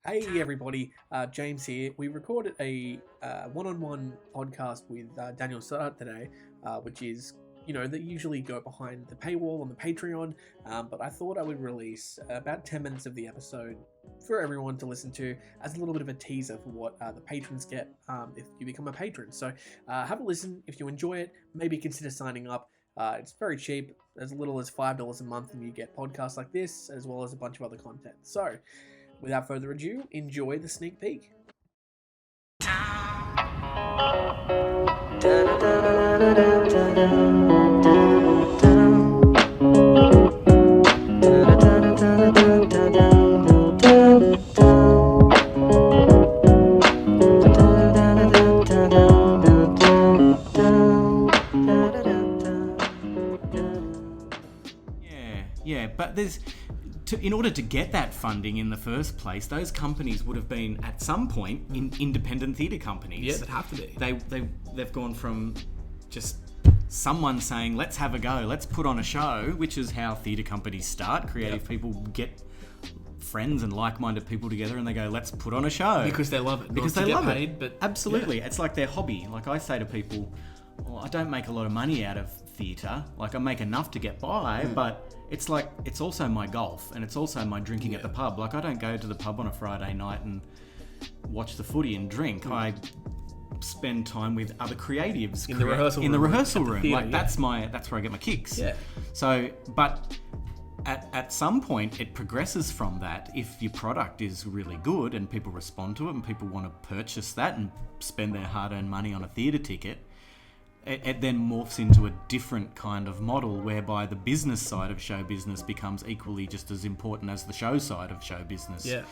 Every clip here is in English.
Hey everybody, James here. We recorded a one-on-one podcast with Daniel Stoddart today, which is, that usually go behind the paywall on the Patreon, but I thought I would release about 10 minutes of the episode for everyone to listen to as a little bit of a teaser for what the patrons get if you become a patron. So have a listen. If you enjoy it, maybe consider signing up. It's very cheap, as little as $5 a month, and you get podcasts like this, as well as a bunch of other content. So, without further ado, enjoy the sneak peek. Yeah, but in order to get that funding in the first place, those companies would have been at some point independent theatre companies. Yeah, they'd have to be. They've gone from just someone saying, let's have a go, let's put on a show, which is how theatre companies start. Creative people get friends and like-minded people together and they go, let's put on a show. Because they love it. Because they love paid, it. But absolutely. Yeah. It's like their hobby. Like I say to people, well, I don't make a lot of money out of theatre. Like I make enough to get by, but it's like, it's also my golf and it's also my drinking at the pub. Like I don't go to the pub on a Friday night and watch the footy and drink. I spend time with other creatives in the rehearsal room. Theater, like that's where I get my kicks. Yeah. So, but at some point it progresses from that. If your product is really good and people respond to it and people want to purchase that and spend their hard-earned money on a theatre ticket, it then morphs into a different kind of model whereby the business side of show business becomes equally just as important as the show side of show business. Yeah.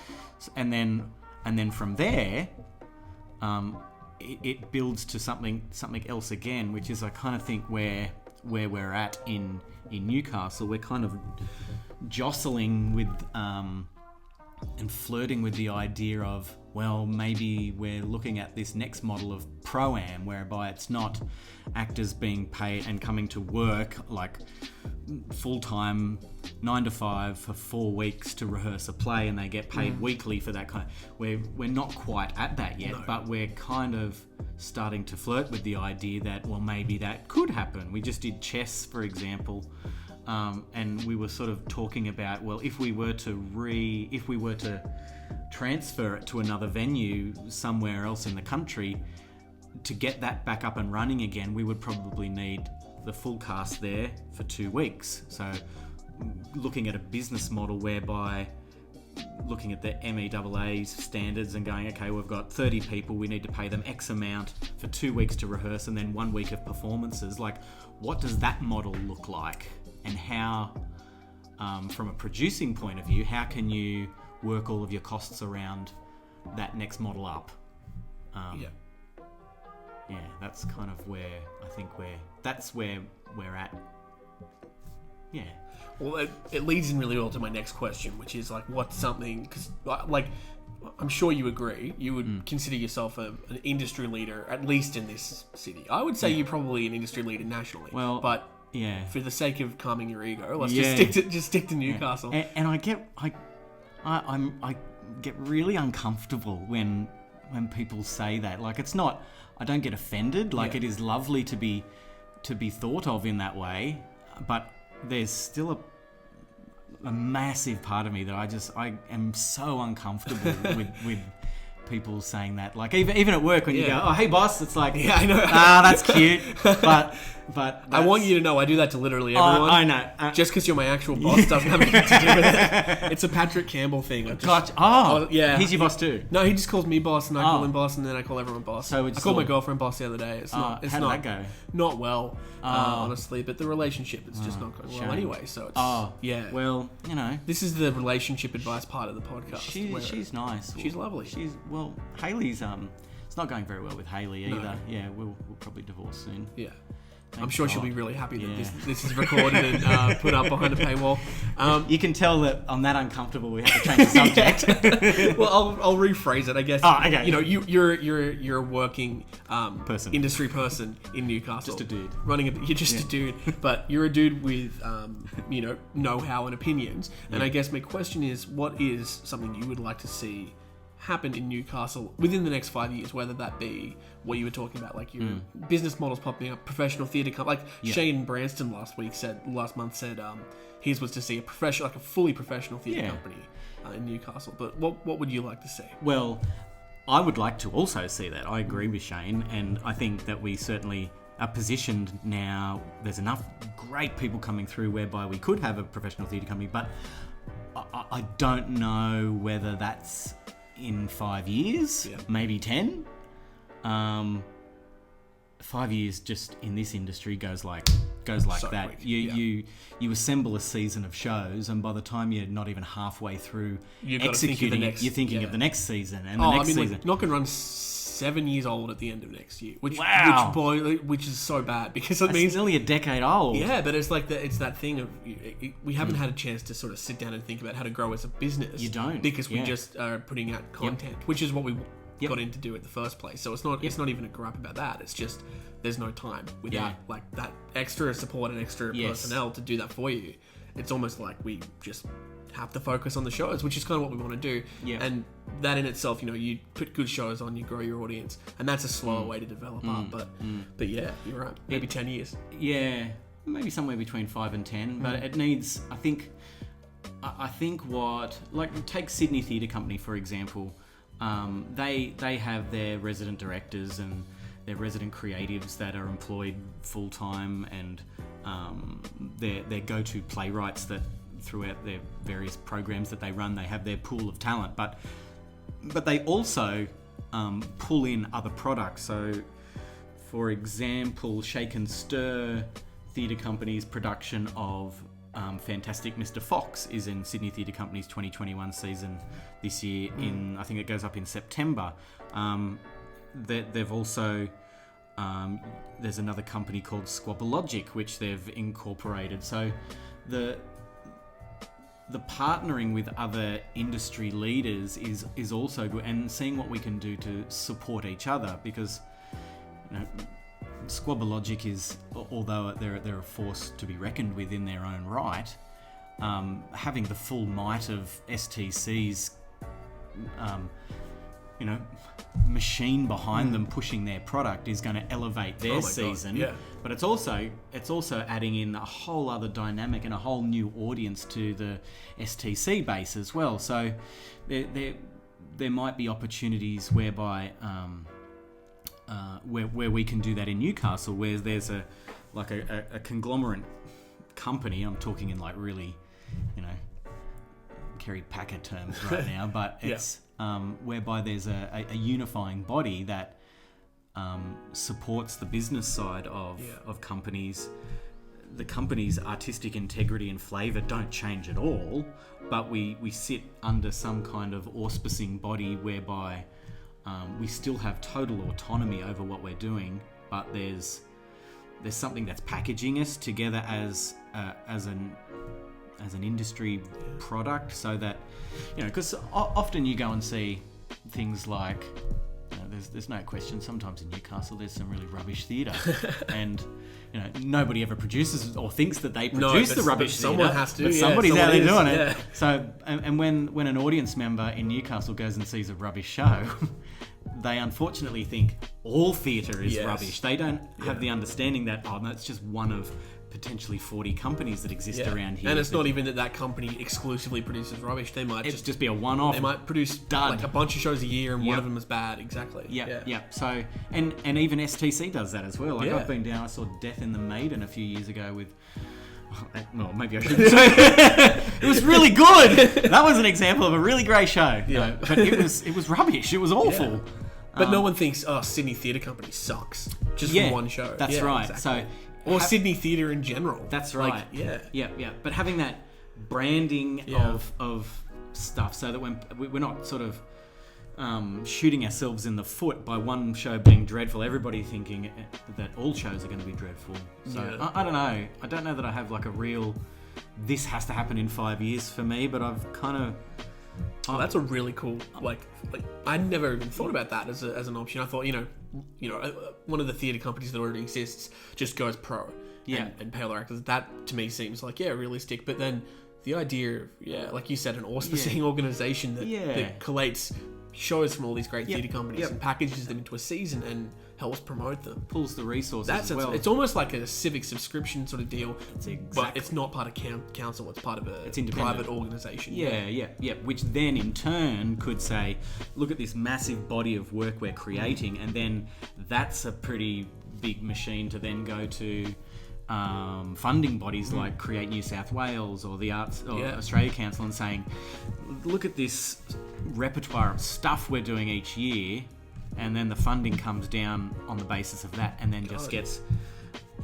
And then from there, it builds to something else again, which is I kind of think where we're at in Newcastle. We're kind of jostling with and flirting with the idea of, well, maybe we're looking at this next model of pro-am, whereby it's not actors being paid and coming to work like full-time 9 to 5 for 4 weeks to rehearse a play and they get paid weekly for that kind of... We're not quite at that yet, but we're kind of starting to flirt with the idea that, well, maybe that could happen. We just did chess, for example, and we were sort of talking about, well, if we were to transfer it to another venue somewhere else in the country, to get that back up and running again, we would probably need the full cast there for 2 weeks. So looking at a business model whereby looking at the MEAA standards and going, okay, we've got 30 people, we need to pay them X amount for 2 weeks to rehearse and then 1 week of performances. Like, what does that model look like? And how, from a producing point of view, how can you work all of your costs around that next model up? Yeah, that's kind of where I think that's where we're at. Yeah. Well, it leads in really well to my next question, which is like, what's something, because like, I'm sure you agree, you would consider yourself an industry leader, at least in this city. I would say you're probably an industry leader nationally. Well, but yeah, for the sake of calming your ego, let's just stick to Newcastle. Yeah. And I get really uncomfortable when people say that. Like, it's not, I don't get offended. Like, it is lovely to be thought of in that way, but there's still a massive part of me that I am so uncomfortable with people saying that. Like, even at work when you go, oh, hey boss, it's like, yeah, I know. That's cute, but I want you to know I do that to literally everyone. I know. Just because you're my actual boss doesn't have anything to do with it. It's a Patrick Campbell thing. Yeah. He's your boss too? No, he just calls me boss and I call him boss and then I call everyone boss. So I called my girlfriend boss the other day. How did that go? Not well, honestly, but the relationship is just not going well anyway. So it's, well, this is the relationship advice part of the podcast. She's nice. She's lovely. Hayley's it's not going very well with Hayley either. No. Yeah, we'll probably divorce soon. Yeah. I'm sure she'll be really happy that this is recorded and put up behind a paywall. You can tell that I'm that uncomfortable. We have to change the subject. Well, I'll rephrase it, I guess. Oh, okay. You're a working person, industry person in Newcastle. Just a dude. You're just a dude, but you're a dude with know-how and opinions. And I guess my question is, what is something you would like to see happen in Newcastle within the next 5 years, whether that be what you were talking about, like your business models popping up, professional theatre company. Like Shane Branston last month said his was to see a fully professional theatre company in Newcastle. But what would you like to see? Well, I would like to also see that. I agree with Shane, and I think that we certainly are positioned now. There's enough great people coming through whereby we could have a professional theatre company, but I don't know whether that's in 5 years, maybe 10. 5 years just in this industry goes like so that. Quick. You assemble a season of shows, and by the time you're not even halfway through executing it, you're thinking of the next season and the next season. Like, Knock and Run's 7 years old at the end of next year, which is so bad because it means nearly a decade old. Yeah, but it's like it's that thing of we haven't had a chance to sort of sit down and think about how to grow as a business. You don't, because we just are putting out content, which is what we got in to do in the first place. So it's not even a gripe about that. It's just there's no time without like that extra support and extra personnel to do that for you. It's almost like we just have to focus on the shows, which is kind of what we want to do. Yeah. And that in itself, you put good shows on, you grow your audience, and that's a slower way to develop art. But yeah, you're right. Maybe 10 years. Yeah, maybe somewhere between 5 and 10. But it needs, I think what, like, take Sydney Theatre Company for example. They have their resident directors and their resident creatives that are employed full time, and their go-to playwrights that throughout their various programs that they run, they have their pool of talent, but they also pull in other products. So for example, Shake and Stir Theatre Company's production of Fantastic Mr. Fox is in Sydney Theatre Company's 2021 season this year. I think it goes up in September. They've also there's another company called Squabble-Logic which they've incorporated. So the partnering with other industry leaders is also good, and seeing what we can do to support each other, because Squabble-Logic is, although they're a force to be reckoned with in their own right, having the full might of STC's machine behind them pushing their product is going to elevate their season. Yeah. But it's also adding in a whole other dynamic and a whole new audience to the STC base as well. So there might be opportunities whereby where we can do that in Newcastle, where there's a conglomerate company. I'm talking in like really, Kerry Packer terms right now, but it's whereby there's a unifying body that supports the business side of companies. The company's artistic integrity and flavour don't change at all, but we sit under some kind of auspicing body whereby we still have total autonomy over what we're doing, but there's something that's packaging us together as an industry product, so that because often you go and see things like there's no question sometimes in Newcastle there's some really rubbish theatre and nobody ever produces or thinks that they produce the rubbish theatre. Someone has to, but somebody's out there doing it. So and when an audience member in Newcastle goes and sees a rubbish show, they unfortunately think all theatre is rubbish. They don't have the understanding that no, it's just one of potentially 40 companies that exist around here. And it's not even that company exclusively produces rubbish. They might just be a one-off. They might produce like a bunch of shows a year and one of them is bad. Exactly. Yeah. So and even STC does that as well. Like I've been down, I saw Death in the Maiden a few years ago with well, maybe I shouldn't say it was really good. That was an example of a really great show. Yeah. But it was rubbish. It was awful. Yeah. But no one thinks, Sydney Theatre Company sucks just for one show. That's right. Exactly. So or Sydney theatre in general. That's right. Yeah. But having that branding of stuff, so that when we're not sort of shooting ourselves in the foot by one show being dreadful, everybody thinking that all shows are going to be dreadful. So I don't know. I don't know that I have like a real, this has to happen in 5 years for me, but I've kind of... Oh, that's a really cool, like I never even thought about that as an option. I thought, one of the theatre companies that already exists just goes pro and pay all their actors. That to me seems like, realistic. But then the idea of, like you said, an auspicing organisation that collates shows from all these great theatre companies Yep. and packages them into a season and helps promote them. Pulls the resources as well. It's almost like a civic subscription sort of deal, Exactly. but it's not part of council. It's part of a private organisation. Yeah. Which then in turn could say, look at this massive body of work we're creating, and then that's a pretty big machine to then go to funding bodies like Create New South Wales or the Arts or Australia Council and saying, look at this repertoire of stuff we're doing each year, and then the funding comes down on the basis of that, and then just gets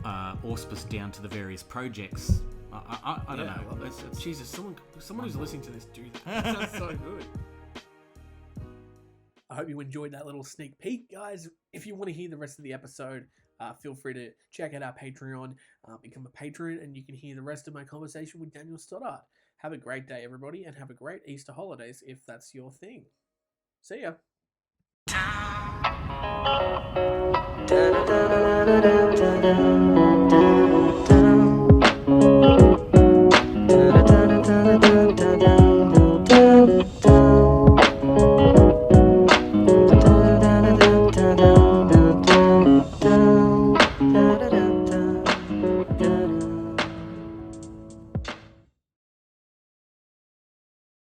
auspiced down to the various projects. I don't know. Jesus, someone who's listening to this do that. That sounds so good. I hope you enjoyed that little sneak peek, guys. If you want to hear the rest of the episode, feel free to check out our Patreon, become a patron, and you can hear the rest of my conversation with Daniel Stoddart. Have a great day, everybody, and have a great Easter holidays if that's your thing. See ya. Da da da da da da da.